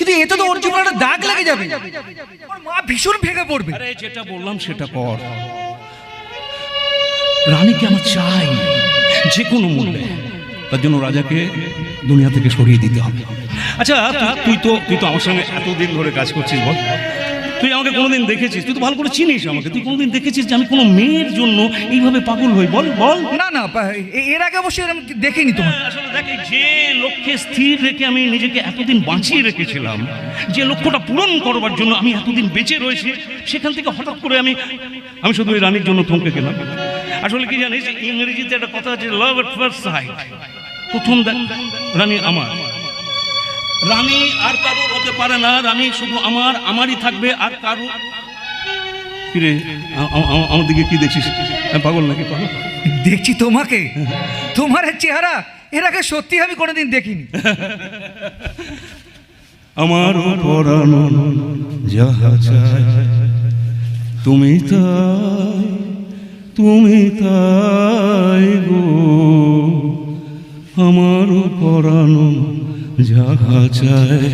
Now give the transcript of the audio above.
কিন্তু এতে তো ওর জীবনে একটা দাগ লেগে যাবে, ওর মা ভীষণ ভেঙে পড়বে। আরে যেটা বললাম সেটা কর। রানীকে আমার চাই যে কোনো মূল্যে, তার জন্য রাজাকে দুনিয়া থেকে সরিয়ে দিতে হবে। আচ্ছা তুই তো আমার সঙ্গে এতদিন ধরে কাজ করছিস, বল তুই আমাকে কোনোদিন দেখেছিস? তুই তো ভালো করে চিনিস আমাকে, তুই কোনোদিন দেখেছিস যে আমি কোনো মেয়ের জন্য এইভাবে পাগল হই? বল বল। না না, এর আগে অবশ্যই এরকম দেখিনি তোমার। আসলে দেখে, যে লক্ষ্যে স্থির রেখে আমি নিজেকে এতদিন বাঁচিয়ে রেখেছিলাম, যে লক্ষ্যটা পূরণ করবার জন্য আমি এতদিন বেঁচে রয়েছি, সেখান থেকে হঠাৎ করে আমি শুধু ওই রানীর জন্য থমকে গেলাম। আসলে কি জানিস, ইংরেজিতে একটা কথা আছে, লাভ এট ফার্স্ট সাইট। প্রথম রানী আমার, রানী আর কারোর হতে পারে না, রানী শুধু আমারই থাকবে, আর কারো। কিরে আমার দিকে কি দেখছিস? পাগল নাকি? পাগল দেখছি তোমাকে, তোমার চেহারা এর আগে সত্যি আমি কোনোদিন দেখিনি। আমার পরানো যাহা চাই তুমি তাই গো, আমার পরানো যাহা চাই।